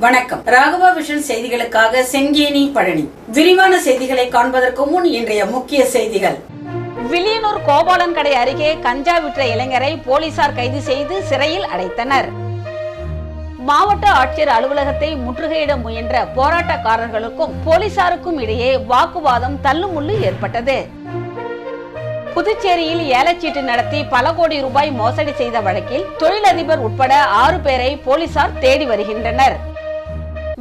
வணக்கம். ராகவா விஷன் செய்திகளுக்காக செங்கேனி பழனி. விரிவான செய்திகளை காண்பதற்கு முன் இன்றைய முக்கிய செய்திகள். வில்லியனூர் கோபாலன் கடை அருகே கஞ்சா விற்ற இளைஞரை போலீசார் கைது செய்து சிறையில் அடைத்தனர். மாவட்ட ஆட்சியர் அலுவலகத்தை முற்றுகையிட முயன்ற போராட்டக்காரர்களுக்கும் போலீசாருக்கும் இடையே வாக்குவாதம் தள்ளுமுள்ளு ஏற்பட்டது. புதுச்சேரியில் ஏலச்சீட்டு நடத்தி பல கோடி ரூபாய் மோசடி செய்த வழக்கில் தொழிலதிபர் உட்பட 6 பேரை போலீசார் தேடி வருகின்றனர்.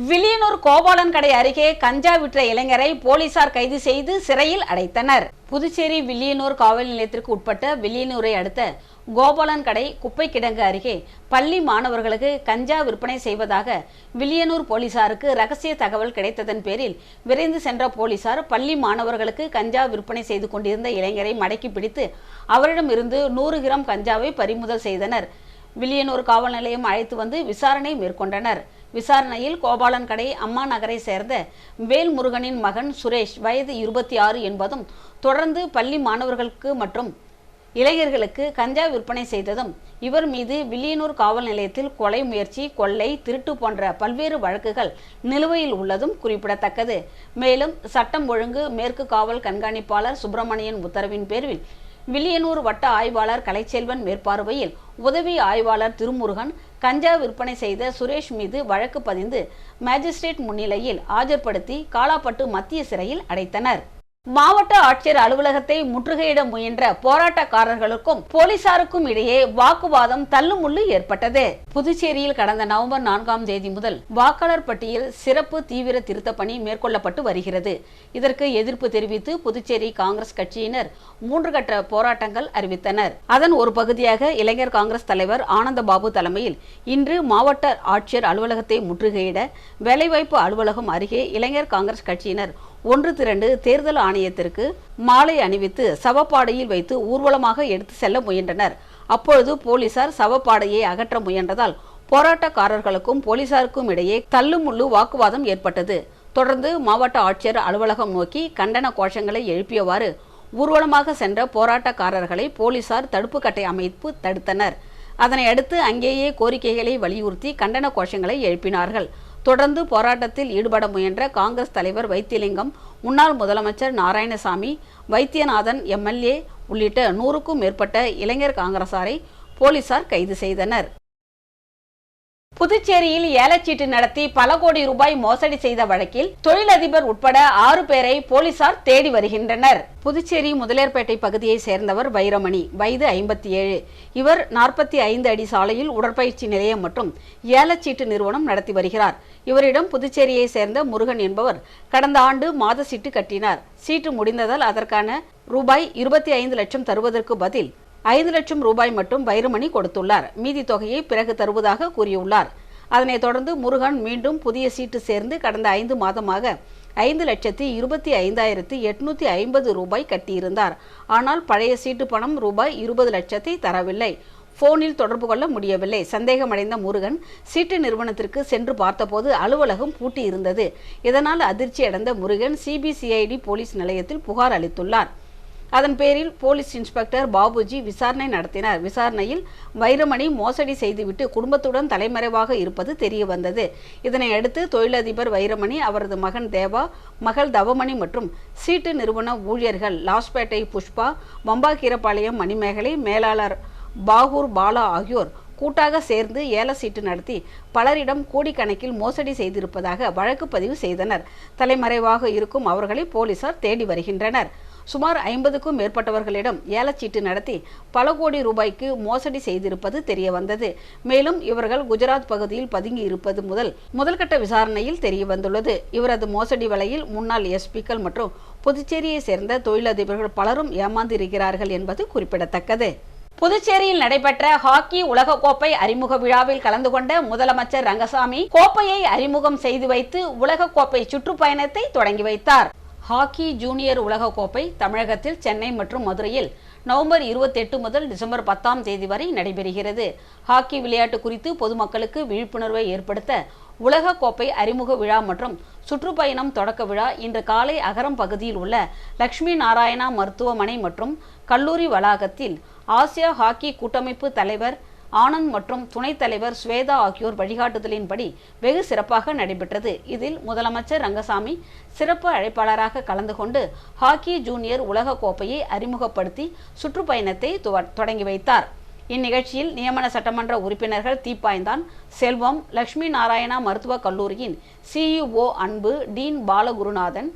வில்லியனூர் கோபாலன் கடை அருகே கஞ்சா விற்ற இளைஞரை போலீசார் கைது செய்து சிறையில் அடைத்தனர். புதுச்சேரி வில்லியனூர் காவல் நிலையத்திற்கு உட்பட்ட வில்லியனூரை அடுத்த கோபாலன் கடை குப்பை கிடங்கு அருகே பள்ளி மாணவர்களுக்கு கஞ்சா விற்பனை செய்வதாக வில்லியனூர் போலீசாருக்கு ரகசிய தகவல் கிடைத்ததன் பேரில் விரைந்து சென்ற போலீசார் பள்ளி மாணவர்களுக்கு கஞ்சா விற்பனை செய்து கொண்டிருந்த இளைஞரை மடக்கி பிடித்து அவரிடமிருந்து 100 கிராம் கஞ்சாவை பறிமுதல் செய்தனர். வில்லியனூர் காவல் நிலையம் அழைத்து வந்து விசாரணை மேற்கொண்டனர். விசாரணையில் கோபாலன் கடை அம்மா நகரை சேர்ந்த வேல்முருகனின் மகன் சுரேஷ் வயது 26 என்பதும் தொடர்ந்து பள்ளி மாணவர்களுக்கு மற்றும் இளைஞர்களுக்கு கஞ்சா விற்பனை செய்ததும் இவர் மீது வில்லியனூர் காவல் நிலையத்தில் கொலை முயற்சி, கொள்ளை, திருட்டு போன்ற பல்வேறு வழக்குகள் நிலுவையில் உள்ளதும் குறிப்பிடத்தக்கது. மேலும் சட்டம் ஒழுங்கு மேற்கு காவல் கண்காணிப்பாளர் சுப்பிரமணியன் உத்தரவின் பேரில் வில்லியனூர் வட்ட ஆய்வாளர் கலைச்செல்வன் மேற்பார்வையில் உதவி ஆய்வாளர் திருமுருகன் கஞ்சா விற்பனை செய்த சுரேஷ் மீது வழக்கு பதிந்து மேஜிஸ்ட்ரேட் முன்னிலையில் ஆஜர்படுத்தி காலாப்பட்டு மத்திய சிறையில் அடைத்தனர். மாவட்ட ஆட்சியர் அலுவலகத்தை முற்றுகையிட முயன்ற போராட்டக்காரர்களுக்கும் போலீசாருக்கும் இடையே வாக்குவாதம் தள்ளுமுள்ளு ஏற்பட்டது. புதுச்சேரியில் கடந்த நவம்பர் 4ஆம் தேதி முதல் வாக்காளர் பட்டியல் சிறப்பு தீவிர திருத்த பணி மேற்கொள்ளப்பட்டு வருகிறது. இதற்கு எதிர்ப்பு தெரிவித்து புதுச்சேரி காங்கிரஸ் கட்சியினர் 3 கட்ட போராட்டங்கள் அறிவித்தனர். அதன் ஒரு பகுதியாக இளைஞர் காங்கிரஸ் தலைவர் ஆனந்தபாபு தலைமையில் இன்று மாவட்ட ஆட்சியர் அலுவலகத்தை முற்றுகையிட வேலைவாய்ப்பு அலுவலகம் அருகே இளைஞர் காங்கிரஸ் கட்சியினர் ஒன்று திரண்டு தேர்தல் ஆணையத்திற்கு மாலை அணிவித்து சவப்பாடையில் வைத்து ஊர்வலமாக எடுத்து செல்ல முயன்றனர். அப்பொழுது போலீசார் சவப்பாடையை அகற்ற முயன்றதால் போராட்டக்காரர்களுக்கும் போலீசாருக்கும் இடையே தள்ளுமுள்ளு வாக்குவாதம் ஏற்பட்டது. தொடர்ந்து மாவட்ட ஆட்சியர் அலுவலகம் நோக்கி கண்டன கோஷங்களை எழுப்பியவாறு ஊர்வலமாக சென்ற போராட்டக்காரர்களை போலீசார் தடுப்பு கட்டை அமைப்பு தடுத்தனர். அதனை அடுத்து அங்கேயே கோரிக்கைகளை வலியுறுத்தி கண்டன கோஷங்களை எழுப்பினார்கள். தொடர்ந்து போராட்டத்தில் ஈடுபட முயன்ற காங்கிரஸ் தலைவர் வைத்தியலிங்கம், முன்னாள் முதலமைச்சர் நாராயணசாமி, வைத்தியநாதன் எம்எல்ஏ உள்ளிட்ட 100க்கும் மேற்பட்ட இளைஞர் காங்கிரசாரை போலீசார் கைது செய்தனர். புதுச்சேரியில் ஏலச்சீட்டு நடத்தி பல கோடி ரூபாய் மோசடி செய்த வழக்கில் தொழிலதிபர் உட்பட 6 பேரை போலீசார் தேடி வருகின்றனர். புதுச்சேரி முதலியார்பேட்டை பகுதியை சேர்ந்தவர் வைரமணி, வயது 57. இவர் 45 அடி சாலையில் உடற்பயிற்சி நிலையம் மற்றும் ஏலச்சீட்டு நிறுவனம் நடத்தி வருகிறார். இவரிடம் புதுச்சேரியை சேர்ந்த முருகன் என்பவர் கடந்த ஆண்டு மாத சீட்டு கட்டினார். சீட்டு முடிந்ததால் அதற்கான ரூபாய் 25 லட்சம் தருவதற்கு பதில் 5 லட்சம் ரூபாய் மட்டும் வைரமணி கொடுத்துள்ளார். மீதி தொகையை பிறகு தருவதாக கூறியுள்ளார். அதனைத் தொடர்ந்து முருகன் மீண்டும் புதிய சீட்டு சேர்ந்து கடந்த 5 மாதமாக 5,25,850 ரூபாய் கட்டியிருந்தார். ஆனால் பழைய சீட்டு பணம் ரூபாய் 20 லட்சத்தை தரவில்லை. போனில் தொடர்பு கொள்ள முடியவில்லை. சந்தேகமடைந்த முருகன் சீட்டு நிறுவனத்திற்கு சென்று பார்த்தபோது அலுவலகம் பூட்டி இருந்தது. இதனால் அதிர்ச்சியடைந்த முருகன் சிபிசிஐடி போலீஸ் நிலையத்தில் புகார் அளித்துள்ளார். அதன் பேரில் போலீஸ் இன்ஸ்பெக்டர் பாபுஜி விசாரணை நடத்தினார். விசாரணையில் வைரமணி மோசடி செய்துவிட்டு குடும்பத்துடன் தலைமறைவாக இருப்பது தெரிய வந்தது. இதனை அடுத்து தொழிலதிபர் வைரமணி, அவரது மகன் தேவா, மகள் தவமணி மற்றும் சீட்டு நிறுவன ஊழியர்கள் லாஸ்பேட்டை புஷ்பா, வம்பாக்கீரபாளையம் மணிமேகலை, மேலாளர் பாகூர் பாலா ஆகியோர் கூட்டாக சேர்ந்து ஏல சீட்டு நடத்தி பலரிடம் கோடிக்கணக்கில் மோசடி செய்திருப்பதாக வழக்கு பதிவு செய்தனர். தலைமறைவாக இருக்கும் அவர்களை போலீசார் தேடி வருகின்றனர். சுமார் 50க்கும் மேற்பட்டவர்களிடம் ஏலச்சீட்டு நடத்தி பல கோடி ரூபாய்க்கு மோசடி செய்திருப்பது தெரிய வந்தது. மேலும் இவர்கள் குஜராத் பகுதியில் பதுங்கி இருப்பது முதல்கட்ட விசாரணையில் தெரிய வந்துள்ளது. இவரது மோசடி வலையில் முன்னாள் எஸ்பிக்கள் மற்றும் புதுச்சேரியை சேர்ந்த தொழிலதிபர்கள் பலரும் ஏமாந்திருக்கிறார்கள் என்பது குறிப்பிடத்தக்கது. புதுச்சேரியில் நடைபெற்ற ஹாக்கி உலகக்கோப்பை அறிமுக விழாவில் கலந்து கொண்ட முதலமைச்சர் ரங்கசாமி கோப்பையை அறிமுகம் செய்து வைத்து உலகக்கோப்பை சுற்றுப்பயணத்தை தொடங்கி வைத்தார். ஹாக்கி ஜூனியர் உலகக்கோப்பை தமிழகத்தில் சென்னை மற்றும் மதுரையில் நவம்பர் 28 முதல் டிசம்பர் 10ஆம் தேதி வரை நடைபெறுகிறது. ஹாக்கி விளையாட்டு குறித்து பொதுமக்களுக்கு விழிப்புணர்வை ஏற்படுத்த உலகக்கோப்பை அறிமுக விழா மற்றும் சுற்றுப்பயணம் தொடக்க விழா இன்று காலை அகரம் பகுதியில் உள்ள லட்சுமி நாராயணா மருத்துவமனை மற்றும் கல்லூரி வளாகத்தில் ஆசியா ஹாக்கி கூட்டமைப்பு தலைவர் ஆனந்த் மற்றும் துணைத் தலைவர் ஸ்வேதா ஆகியோர் வழிகாட்டுதலின்படி வெகு சிறப்பாக நடைபெற்றது. இதில் முதலமைச்சர் ரங்கசாமி சிறப்பு அழைப்பாளராக கலந்து கொண்டு ஹாக்கி ஜூனியர் உலக கோப்பையை அறிமுகப்படுத்தி சுற்றுப்பயணத்தை தொடங்கி வைத்தார். இந்நிகழ்ச்சியில் நியமன சட்டமன்ற உறுப்பினர்கள் தீப்பாய்ந்தான் செல்வம், லட்சுமி நாராயணா மருத்துவக் கல்லூரியின் CEO அன்பு, டீன் பாலகுருநாதன்,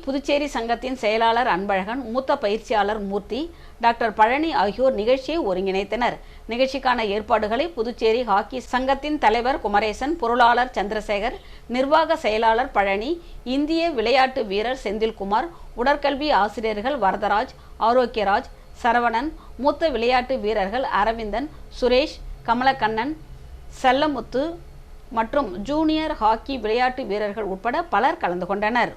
புதுச்சேரி சங்கத்தின் செயலாளர் அன்பழகன், மூத்த பயிற்சியாளர் மூர்த்தி, டாக்டர் பழனி ஆகியோர் நிகழ்ச்சியை ஒருங்கிணைத்தனர். நிகழ்ச்சிக்கான ஏற்பாடுகளை புதுச்சேரி ஹாக்கி சங்கத்தின் தலைவர் குமரேசன், பொருளாளர் சந்திரசேகர், நிர்வாக செயலாளர் பழனி, இந்திய விளையாட்டு வீரர் செந்தில்குமார், உடற்கல்வி ஆசிரியர்கள் வரதராஜ், ஆரோக்கியராஜ், சரவணன், மூத்த விளையாட்டு வீரர்கள் அரவிந்தன், சுரேஷ், கமலக்கண்ணன், செல்லமுத்து மற்றும் ஜூனியர் ஹாக்கி விளையாட்டு வீரர்கள் உட்பட பலர் கலந்து கொண்டனர்.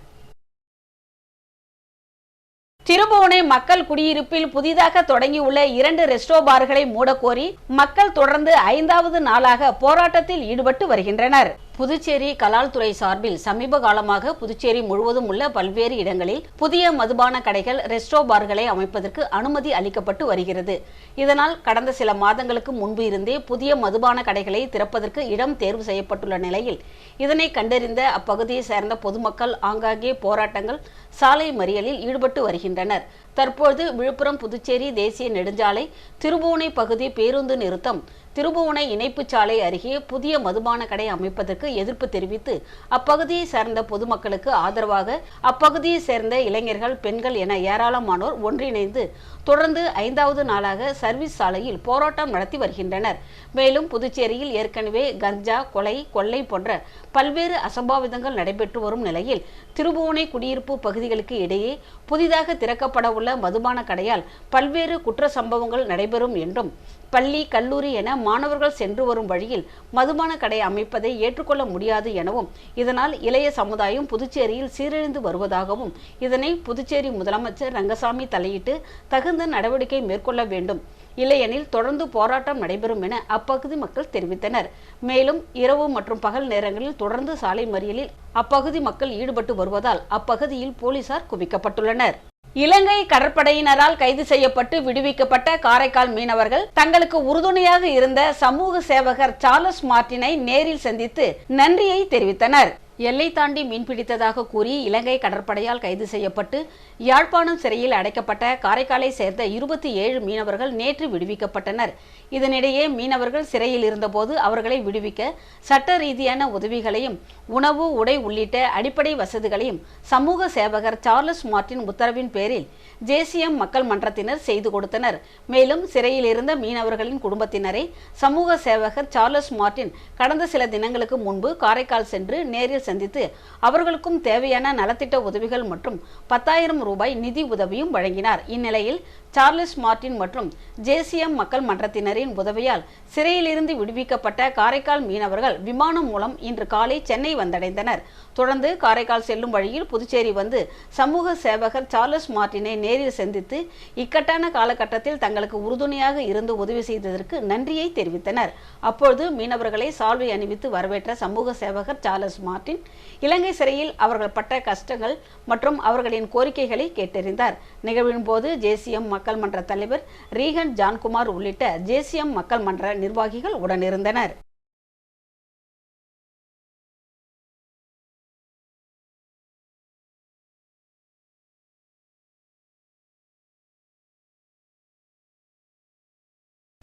திருபுவனை மக்கள் குடியிருப்பில் புதிதாக தொடங்கியுள்ள 2 ரெஸ்டோ பார்களை மூடக்கோரி மக்கள் தொடர்ந்து 5வது நாளாக போராட்டத்தில் ஈடுபட்டு வருகின்றனர். புதுச்சேரி கலால் துறை சார்பில் சமீப காலமாக புதுச்சேரி முழுவதும் உள்ள பல்வேறு இடங்களில் புதிய மதுபான கடைகள், ரெஸ்டோ பார்களை அமைப்பதற்கு அனுமதி அளிக்கப்பட்டு வருகிறது. இதனால் கடந்த சில மாதங்களுக்கு முன்பு இருந்தே புதிய மதுபான கடைகளை திறப்பதற்கு இடம் தேர்வு செய்யப்பட்டுள்ள நிலையில் இதனை கண்டறிந்த அப்பகுதியை சேர்ந்த பொதுமக்கள் ஆங்காங்கே போராட்டங்கள், சாலை மறியலில் ஈடுபட்டு வருகின்றனர். தற்போது விழுப்புரம் புதுச்சேரி தேசிய நெடுஞ்சாலை திருபுவனை பகுதி பேருந்து நிறுத்தம், திருபுவனை இணைப்பு சாலை அருகே புதிய மதுபான கடை அமைப்பதற்கு எதிர்ப்பு தெரிவித்து அப்பகுதியை சேர்ந்த பொதுமக்களுக்கு ஆதரவாக அப்பகுதியை சேர்ந்த இளைஞர்கள், பெண்கள் என ஏராளமானோர் ஒன்றிணைந்து தொடர்ந்து 5வது நாளாக சர்வீஸ் சாலையில் போராட்டம் நடத்தி வருகின்றனர். மேலும் புதுச்சேரியில் ஏற்கனவே கஞ்சா, கொலை, கொள்ளை போன்ற பல்வேறு அசம்பாவிதங்கள் நடைபெற்று வரும் நிலையில் திருபுவனை குடியிருப்பு பகுதிகளுக்கு இடையே புதிதாக திறக்கப்பட உள்ள மதுபான கடையால் பல்வேறு குற்ற சம்பவங்கள் நடைபெறும் என்றும், பள்ளி, கல்லூரி என மாணவர்கள் சென்று வரும் வழியில் மதுபான கடை அமைப்பதை ஏற்றுக்கொள்ள முடியாது எனவும், இதனால் இளைய சமுதாயம் புதுச்சேரியில் சீரழிந்து வருவதாகவும், இதனை புதுச்சேரி முதலமைச்சர் ரங்கசாமி தலையிட்டு தகுந்த நடவடிக்கை மேற்கொள்ள வேண்டும், இல்லையெனில் தொடர்ந்து போராட்டம் நடைபெறும் என அப்பகுதி மக்கள் தெரிவித்தனர். மேலும் இரவு மற்றும் பகல் நேரங்களில் தொடர்ந்து சாலை மறியலில் அப்பகுதி மக்கள் ஈடுபட்டு வருவதால் அப்பகுதியில் போலீசார் குவிக்கப்பட்டுள்ளனர். இலங்கை கடற்படையினரால் கைது செய்யப்பட்டு விடுவிக்கப்பட்ட காரைக்கால் மீனவர்கள் தங்களுக்கு உறுதுணையாக இருந்த சமூக சேவகர் சார்லஸ் மார்டினை நேரில் சந்தித்து நன்றியை தெரிவித்தனர். எல்லை தாண்டி மீன்பிடித்ததாக கூறி இலங்கை கடற்படையால் கைது செய்யப்பட்டு யாழ்ப்பாணம் சிறையில் அடைக்கப்பட்ட காரைக்காலை சேர்ந்த 27 மீனவர்கள் நேற்று விடுவிக்கப்பட்டனர். இதனிடையே மீனவர்கள் சிறையில் இருந்தபோது அவர்களை விடுவிக்க சட்ட ரீதியான உதவிகளையும், உணவு, உடை உள்ளிட்ட அடிப்படை வசதிகளையும் சமூக சேவகர் சார்லஸ் மார்டின் உத்தரவின் பேரில் JCM மக்கள் மன்றத்தினர் செய்து கொடுத்தனர். மேலும் சிறையில் இருந்த மீனவர்களின் குடும்பத்தினரை சமூக சேவகர் சார்லஸ் மார்டின் கடந்த சில தினங்களுக்கு முன்பு காரைக்கால் சென்று நேரில் சந்தித்து அவர்களுக்கும் தேவையான நலத்திட்ட உதவிகள் மற்றும் 10,000 ரூபாய் நிதி உதவியும் வழங்கினார். இந்நிலையில் சார்லஸ் மார்டின் மற்றும் JCM மக்கள் மன்றத்தினரின் உதவியால் சிறையிலிருந்து விடுவிக்கப்பட்ட காரைக்கால் மீனவர்கள் விமானம் மூலம் இன்று காலை சென்னை வந்தடைந்தனர். தொடர்ந்து காரைக்கால் செல்லும் வழியில் புதுச்சேரி வந்து சமூக சேவகர் சார்லஸ் மார்டினை நேரில் சந்தித்து இக்கட்டான காலகட்டத்தில் தங்களுக்கு உறுதுணையாக இருந்து உதவி செய்ததற்கு நன்றியை தெரிவித்தனர். அப்பொழுது மீனவர்களை சால்வை அணிவித்து வரவேற்ற சமூக சேவகர் சார்லஸ் மார்டின் இலங்கை சிறையில் அவர்கள் பட்ட கஷ்டங்கள் மற்றும் அவர்களின் கோரிக்கைகளை கேட்டறிந்தார். நிகழ்வின் போது JCM மக்கள் மன்ற தலைவர் ரீகன் ஜான்குமார் உள்ளிட்ட JCM மக்கள் மன்ற நிர்வாகிகள் உடனிருந்தனர்.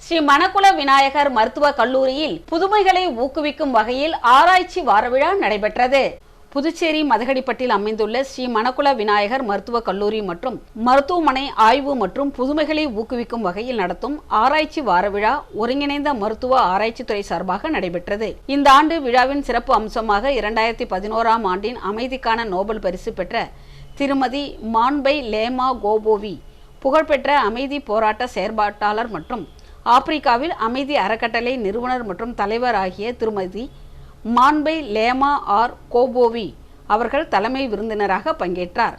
ஸ்ரீ மணக்குள விநாயகர் மருத்துவக் கல்லூரியில் புதுமைகளை ஊக்குவிக்கும் வகையில் ஆராய்ச்சி வார விழா நடைபெற்றது. புதுச்சேரி மதகடிப்பட்டில் அமைந்துள்ள ஸ்ரீ மணக்குள விநாயகர் மருத்துவக் கல்லூரி மற்றும் மருத்துவமனை ஆய்வு மற்றும் புதுமைகளை ஊக்குவிக்கும் வகையில் நடத்தும் ஆராய்ச்சி வார விழா ஒருங்கிணைந்த மருத்துவ ஆராய்ச்சித்துறை சார்பாக நடைபெற்றது. இந்த ஆண்டு விழாவின் சிறப்பு அம்சமாக 2011ஆம் ஆண்டின் அமைதிக்கான நோபல் பரிசு பெற்ற திருமதி மான்பை லேமா கோபோவி, புகழ்பெற்ற அமைதி போராட்ட செயற்பாட்டாளர் மற்றும் ஆப்பிரிக்காவில் அமைதி அறக்கட்டளை நிறுவனர் மற்றும் தலைவர் ஆகிய திருமதி மான்பை லேமா ஆர் கோபோவி அவர்கள் தலைமை விருந்தினராக பங்கேற்றார்.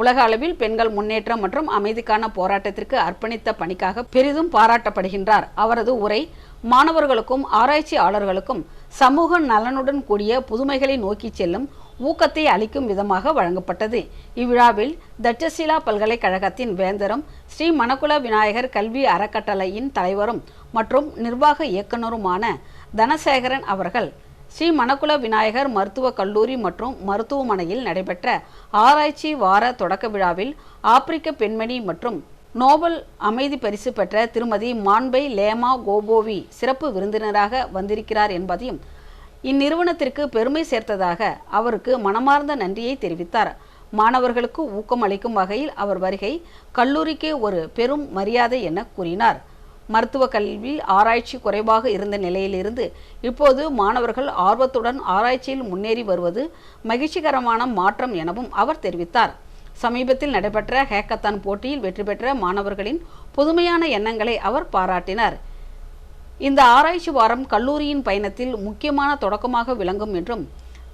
உலக அளவில் பெண்கள் முன்னேற்றம் மற்றும் அமைதிக்கான போராட்டத்திற்கு அர்ப்பணித்த பணிக்காக பெரிதும் பாராட்டப்படுகின்றார். அவரது உரை மாணவர்களுக்கும் ஆராய்ச்சியாளர்களுக்கும் சமூக நலனுடன் கூடிய புதுமைகளை நோக்கி செல்லும் ஊக்கத்தை அளிக்கும் விதமாக வழங்கப்பட்டது. இவ்விழாவில் தட்சசீலா பல்கலைக்கழகத்தின் வேந்தரும் ஸ்ரீ மணக்குள விநாயகர் கல்வி அறக்கட்டளையின் தலைவரும் மற்றும் நிர்வாக இயக்குநருமான தனசேகரன் அவர்கள் ஸ்ரீ மணக்குள விநாயகர் மருத்துவக் கல்லூரி மற்றும் மருத்துவமனையில் நடைபெற்ற ஆராய்ச்சி வார தொடக்க விழாவில் ஆப்பிரிக்க பெண்மணி மற்றும் நோபல் அமைதி பரிசு பெற்ற திருமதி மான்பை லேமா கோபோவி சிறப்பு விருந்தினராக வந்திருக்கிறார் என்பதையும் இந்நிறுவனத்திற்கு பெருமை சேர்த்ததாக அவருக்கு மனமார்ந்த நன்றியை தெரிவித்தார். மாணவர்களுக்கு ஊக்கம் அளிக்கும் வகையில் அவர் வருகை கல்லூரிக்கு ஒரு பெரும் மரியாதை என கூறினார். மருத்துவ கல்வி ஆராய்ச்சி குறைவாக இருந்த நிலையிலிருந்து இப்போது மாணவர்கள் ஆர்வத்துடன் ஆராய்ச்சியில் முன்னேறி வருவது மகிழ்ச்சிகரமான மாற்றம் எனவும் அவர் தெரிவித்தார். சமீபத்தில் நடைபெற்ற ஹேக்கத்தான் போட்டியில் வெற்றி பெற்ற மாணவர்களின் புதுமையான எண்ணங்களை அவர் பாராட்டினார். இந்த ஆராய்ச்சி வாரம் கல்லூரியின் பயணத்தில் முக்கியமான தொடக்கமாக விளங்கும் என்றும்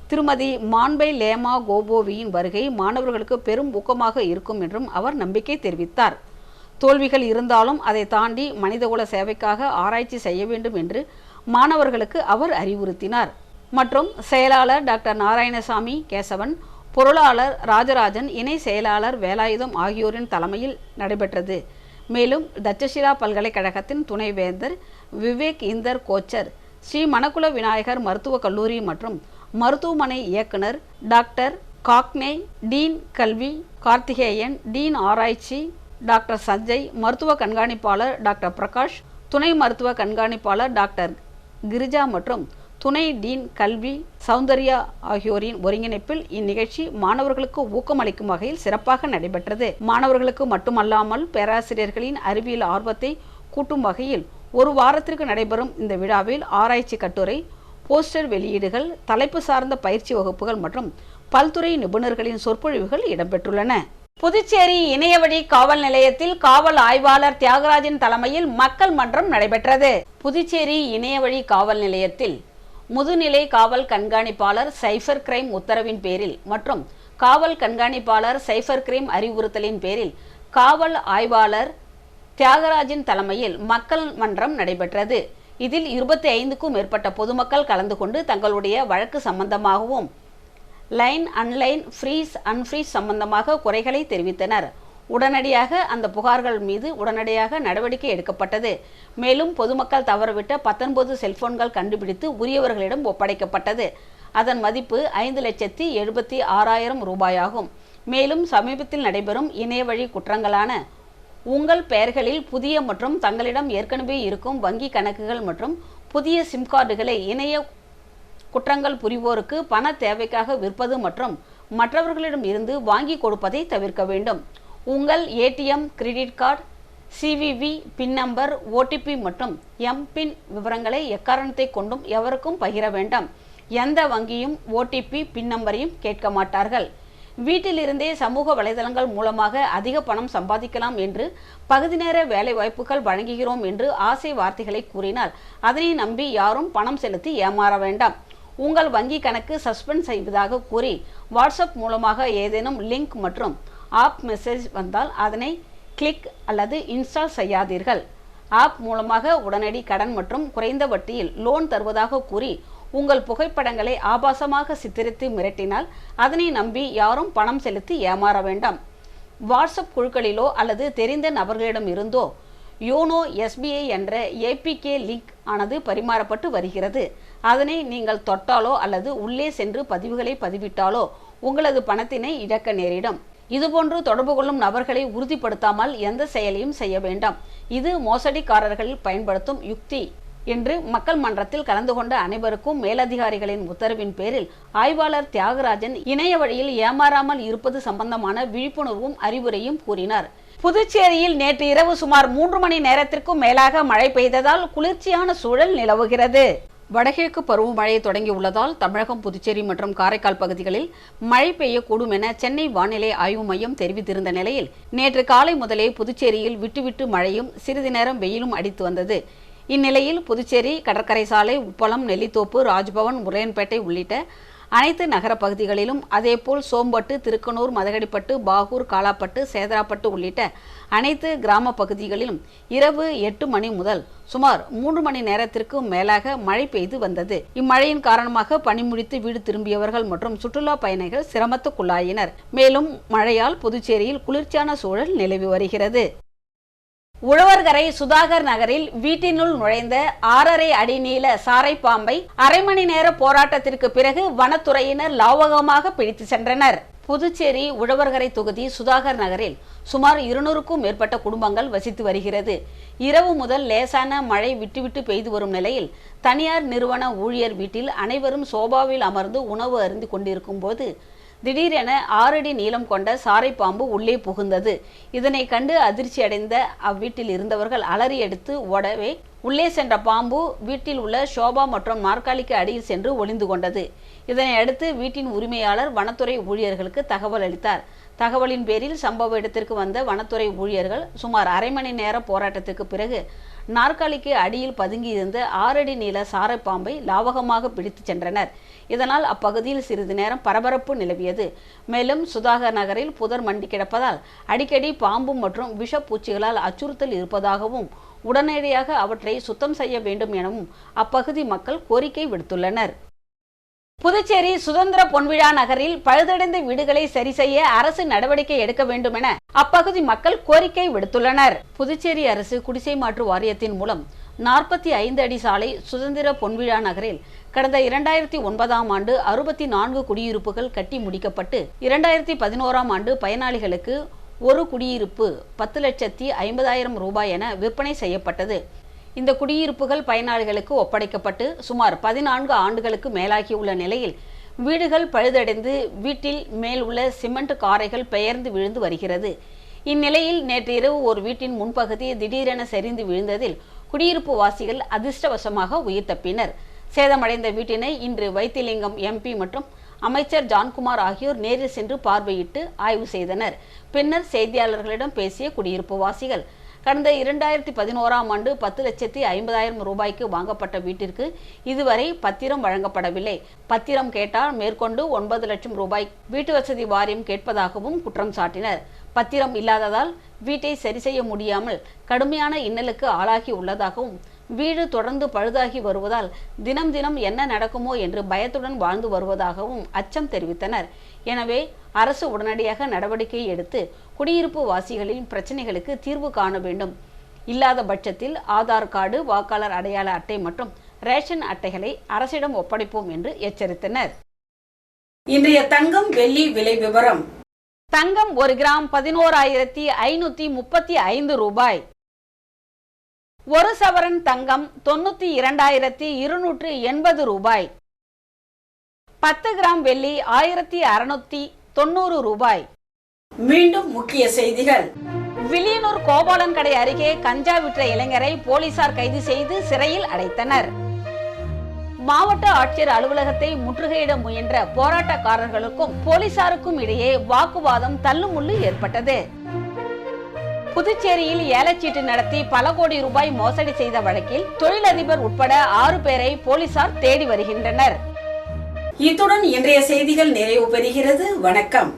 திருமதி மான்பை லேமா கோபோவியின் வருகை மாணவர்களுக்கு பெரும் ஊக்கமாக இருக்கும் என்றும் அவர் நம்பிக்கை தெரிவித்தார். தோல்விகள் இருந்தாலும் அதை தாண்டி மனிதகுல சேவைக்காக ஆராய்ச்சி செய்ய வேண்டும் என்று மாணவர்களுக்கு அவர் அறிவுறுத்தினார். மற்றும் செயலாளர் டாக்டர் நாராயணசாமி கேசவன், பொருளாளர் ராஜராஜன், இணை செயலாளர் வேலாயுதம் ஆகியோரின் தலைமையில் நடைபெற்றது. மேலும் தட்சசீலா பல்கலைக்கழகத்தின் துணைவேந்தர் விவேக் இந்தர் கோச்சர், ஸ்ரீ மணக்குள விநாயகர் மருத்துவக் கல்லூரி மற்றும் மருத்துவமனை இயக்குனர் டாக்டர் காக்னே, டீன் கல்வி கார்த்திகேயன், டீன் ஆராய்ச்சி டாக்டர் சஞ்சய், மருத்துவ கண்காணிப்பாளர் டாக்டர் பிரகாஷ், துணை மருத்துவ கண்காணிப்பாளர் டாக்டர் கிரிஜா மற்றும் துணை டீன் கல்வி சௌந்தர்யா ஆகியோரின் ஒருங்கிணைப்பில் இந்நிகழ்ச்சி மாணவர்களுக்கு ஊக்கமளிக்கும் வகையில் சிறப்பாக நடைபெற்றது. மாணவர்களுக்கு மட்டுமல்லாமல் பேராசிரியர்களின் அறிவியல் ஆர்வத்தை கூட்டும் வகையில் ஒரு வாரத்திற்கு நடைபெறும் இந்த விழாவில் ஆராய்ச்சி கட்டுரை, போஸ்டர் வெளியீடுகள், தலைப்பு சார்ந்த பயிற்சி வகுப்புகள் மற்றும் பல்துறை நிபுணர்களின் சொற்பொழிவுகள் இடம்பெற்றுள்ளன. புதுச்சேரி இணையவழி காவல் நிலையத்தில் காவல் ஆய்வாளர் தியாகராஜன் தலைமையில் மக்கள் மன்றம் நடைபெற்றது. புதுச்சேரி இணையவழி காவல் நிலையத்தில் முதுநிலை காவல் கண்காணிப்பாளர் சைபர் கிரைம் உத்தரவின் பேரில் மற்றும் காவல் கண்காணிப்பாளர் சைபர் கிரைம் அறிவுறுத்தலின் பேரில் காவல் ஆய்வாளர் தியாகராஜன் தலைமையில் மக்கள் மன்றம் நடைபெற்றது. இதில் 25க்கும் மேற்பட்ட பொதுமக்கள் கலந்து கொண்டு தங்களுடைய வழக்கு சம்பந்தமாகவும் லைன் அன்லைன் ஃப்ரீஸ் அன்ஃப்ரீஸ் சம்பந்தமாக குறைகளை தெரிவித்தனர். உடனடியாக அந்த புகார்கள் மீது உடனடியாக நடவடிக்கை எடுக்கப்பட்டது. மேலும் பொதுமக்கள் தவறவிட்ட 19 செல்போன்கள் கண்டுபிடித்து உரியவர்களிடம் ஒப்படைக்கப்பட்டது. அதன் மதிப்பு 5,76,000 ரூபாயாகும். மேலும் சமீபத்தில் நடைபெறும் இணையவழி குற்றங்களான உங்கள் பெயர்களில் புதிய மற்றும் தங்களிடம் ஏற்கனவே இருக்கும் வங்கி கணக்குகள் மற்றும் புதிய சிம் கார்டுகளை இணைய குற்றங்கள் புரிவோருக்கு பண தேவைக்காக விற்பது மற்றும் மற்றவர்களிடம் இருந்து வாங்கி கொடுப்பதை தவிர்க்க வேண்டும். உங்கள் ஏடிஎம், கிரெடிட் கார்டு, சிவிவி பின் நம்பர், ஓடிபி மற்றும் எம்பின் விவரங்களை எக்காரணத்தை கொண்டும் எவருக்கும் பகிர வேண்டாம். எந்த வங்கியும் ஓடிபி பின் நம்பரையும் கேட்க மாட்டார்கள். வீட்டிலிருந்தே சமூக வலைதளங்கள் மூலமாக அதிக பணம் சம்பாதிக்கலாம் என்று பகுதி நேர வேலை வாய்ப்புகள் வழங்குகிறோம் என்று ஆசை வார்த்தைகளை கூறினால் அதனை நம்பி யாரும் பணம் செலுத்தி ஏமாற வேண்டாம். உங்கள் வங்கி கணக்கு சஸ்பெண்ட் செய்வதாக கூறி வாட்ஸ்அப் மூலமாக ஏதேனும் லிங்க் மற்றும் ஆப் மெசேஜ் வந்தால் அதனை கிளிக் அல்லது இன்ஸ்டால் செய்யாதீர்கள். ஆப் மூலமாக உடனடி கடன் மற்றும் குறைந்த வட்டியில் லோன் தருவதாக கூறி உங்கள் புகைப்படங்களை ஆபாசமாக சித்தரித்து மிரட்டினால் அதனை நம்பி யாரும் பணம் செலுத்தி ஏமாற வேண்டாம். வாட்ஸ்அப் குழுக்களிலோ அல்லது தெரிந்த நபர்களிடம் இருந்தோ யோனோ எஸ்பிஐ என்ற ஏபிகே லிங்க் ஆனது பரிமாறப்பட்டு வருகிறது. அதனை நீங்கள் தொட்டாலோ அல்லது உள்ளே சென்று பதிவுகளை பதிவிட்டாலோ உங்களது பணத்தினை இழக்க நேரிடும். இதுபோன்று தொடர்பு கொள்ளும் நபர்களை உறுதிப்படுத்தாமல் எந்த செயலையும் செய்ய வேண்டாம். இது மோசடிக்காரர்கள் பயன்படுத்தும் யுக்தி என்று மக்கள் மன்றத்தில் கலந்து கொண்ட அனைவருக்கும் மேலதிகாரிகளின் உத்தரவின் பேரில் ஆய்வாளர் தியாகராஜன் இணைய வழியில் ஏமாறாமல் இருப்பது சம்பந்தமான விழிப்புணர்வும் அறிவுரையும் கூறினார். புதுச்சேரியில் நேற்று இரவு சுமார் 3 மணி நேரத்திற்கும் மேலாக மழை பெய்ததால் குளிர்ச்சியான சூழல் நிலவுகிறது. வடகிழக்கு பருவமழை தொடங்கியுள்ளதால் தமிழகம், புதுச்சேரி மற்றும் காரைக்கால் பகுதிகளில் மழை பெய்யக்கூடும் என சென்னை வானிலை ஆய்வு மையம் தெரிவித்திருந்த நிலையில் நேற்று காலை முதலே புதுச்சேரியில் விட்டுவிட்டு மழையும் சிறிது நேரம் வெயிலும் அடித்து வந்தது. இந்நிலையில் புதுச்சேரி கடற்கரை சாலை, உப்பளம், நெல்லித்தோப்பு, ராஜ்பவன், உரையன்பேட்டை உள்ளிட்ட அனைத்து நகர பகுதிகளிலும் அதேபோல் சோம்பட்டு, திருக்கனூர், மதகடிப்பட்டு, பாகூர், காலாப்பட்டு, சேதராப்பட்டு உள்ளிட்ட அனைத்து கிராம பகுதிகளிலும் இரவு 8 மணி முதல் சுமார் 3 மணி நேரத்திற்கும் மேலாக மழை பெய்து வந்தது. இம்மழையின் காரணமாக பணி முடித்து வீடு திரும்பியவர்கள் மற்றும் சுற்றுலா பயணிகள் சிரமத்துக்குள்ளாயினர். மேலும் மழையால் புதுச்சேரியில் குளிர்ச்சியான சூழல் நிலவி வருகிறது. உழவர்கரை சுதாகர் நகரில் வீட்டினுள் நுழைந்த 6.5 அடி நீள சாரை பாம்பை அரை மணி நேர போராட்டத்திற்கு பிறகு வனத்துறையினர் லாவகமாக பிடித்து சென்றனர். புதுச்சேரி உழவர்கரை தொகுதி சுதாகர் நகரில் சுமார் 200க்கும் மேற்பட்ட குடும்பங்கள் வசித்து வருகிறது. இரவு முதல் லேசான மழை விட்டுவிட்டு பெய்து வரும் நிலையில் தனியார் நிறுவன ஊழியர் வீட்டில் அனைவரும் சோபாவில் அமர்ந்து உணவு அருந்தி கொண்டிருக்கும் போது திடீரென 6 அடி நீளம் கொண்ட சாரை பாம்பு உள்ளே புகுந்தது. இதனை கண்டு அதிர்ச்சி அடைந்த அவ்வீட்டில் இருந்தவர்கள் அலறி எடுத்து ஓடவே உள்ளே சென்ற பாம்பு வீட்டில் உள்ள சோபா மற்றும் நாற்காலிக்கு அடியில் சென்று ஒளிந்து கொண்டது. இதனை அடுத்து வீட்டின் உரிமையாளர் வனத்துறை ஊழியர்களுக்கு தகவல் அளித்தார். தகவலின் பேரில் சம்பவ இடத்திற்கு வந்த வனத்துறை ஊழியர்கள் சுமார் அரை மணி நேர போராட்டத்திற்கு பிறகு நாற்காலிக்கு அடியில் பதுங்கியிருந்த 6 அடி நீள சாரை பாம்பை லாவகமாக பிடித்து சென்றனர். இதனால் அப்பகுதியில் சிறிது நேரம் பரபரப்பு நிலவியது. மேலும் சுதாகர் நகரில் புதர் மண்டி கிடப்பதால் அடிக்கடி பாம்பு மற்றும் விஷப்பூச்சிகளால் அச்சுறுத்தல் இருப்பதாகவும் உடனடியாக அவற்றை சுத்தம் செய்ய வேண்டும் எனவும் அப்பகுதி மக்கள் கோரிக்கை விடுத்துள்ளனர். புதுச்சேரி சுதந்திர பொன்விழா நகரில் பழுதடைந்த வீடுகளை சரி செய்ய அரசு நடவடிக்கை எடுக்க வேண்டும் என அப்பகுதி மக்கள் கோரிக்கை விடுத்துள்ளனர். புதுச்சேரி அரசு குடிசை மாற்று வாரியத்தின் மூலம் 45 அடி சாலை சுதந்திர பொன்விழா நகரில் கடந்த 2009ஆம் ஆண்டு 64 குடியிருப்புகள் கட்டி முடிக்கப்பட்டு 2011ஆம் ஆண்டு பயனாளிகளுக்கு ஒரு குடியிருப்பு 10,50,000 ரூபாய் என விற்பனை செய்யப்பட்டது. இந்த குடியிருப்புகள் பயனாளிகளுக்கு ஒப்படைக்கப்பட்டு சுமார் 14 ஆண்டுகளுக்கு மேலாகியுள்ள நிலையில் வீடுகள் பழுதடைந்து வீட்டில் மேல் உள்ள சிமெண்ட் காரைகள் பெயர்ந்து விழுந்து வருகிறது. இந்நிலையில் நேற்று இரவு ஒரு வீட்டின் முன்பகுதி திடீரென சரிந்து விழுந்ததில் குடியிருப்பு வாசிகள் அதிர்ஷ்டவசமாக உயிர் தப்பினர். சேதமடைந்த வீட்டினை இன்று வைத்திலிங்கம் எம்பி மற்றும் அமைச்சர் ஜான்குமார் ஆகியோர் நேரில் சென்று பார்வையிட்டு ஆய்வு செய்தனர். பின்னர் செய்தியாளர்களிடம் பேசிய குடியிருப்பு வாசிகள் கடந்த 2011ஆம் ஆண்டு 10,50,000 ரூபாய்க்கு வாங்கப்பட்ட வீட்டிற்கு இதுவரை பத்திரம் வழங்கப்படவில்லை. பத்திரம் கேட்டால் மேற்கொண்டு 9 லட்சம் ரூபாய் வீட்டு வசதி வாரியம் கேட்பதாகவும் குற்றம் சாட்டினர். பத்திரம் இல்லாததால் வீட்டை சரி செய்ய முடியாமல் கடுமையான இன்னலுக்கு ஆளாகி உள்ளதாகவும் வீடு தொடர்ந்து பழுதாகி வருவதால் தினம் தினம் என்ன நடக்குமோ என்று பயத்துடன் வாழ்ந்து வருவதாகவும் அச்சம் தெரிவித்தனர். எனவே அரசு உடனடியாக நடவடிக்கை எடுத்து குடியிருப்பு வாசிகளின் பிரச்சனைகளுக்கு தீர்வு காண வேண்டும். இல்லாத பட்சத்தில் ஆதார் கார்டு, வாக்காளர் அடையாள அட்டை மற்றும் ரேஷன் அட்டைகளை அரசிடம் ஒப்படைப்போம் என்று எச்சரித்தனர். இன்றைய தங்கம் வெள்ளி விலை விவரம். தங்கம் 1 கிராம் 11,535 ரூபாய். 1 சவரன் தங்கம் 92,280 ரூபாய். 10 கிராம் வெள்ளி 1,690 ரூபாய். மீண்டும் முக்கிய செய்திகள். வில்லியனூர் கோபாலன் கடை அருகே கஞ்சா விற்ற இளைஞரை போலீசார் கைது செய்து சிறையில் அடைத்தனர். மாவட்ட ஆட்சியர் அலுவலகத்தை முற்றுகையிட முயன்ற போராட்டக்காரர்களுக்கும் போலீசாருக்கும் இடையே வாக்குவாதம் தள்ளுமுள்ளு ஏற்பட்டது. புதுச்சேரியில் ஏலச்சீட்டு நடத்தி பல கோடி ரூபாய் மோசடி செய்த வழக்கில் தொழிலதிபர் உட்பட 6 பேரை போலீசார் தேடி வருகின்றனர். இத்துடன் இன்றைய செய்திகள் நிறைவு பெறுகிறது. வணக்கம்.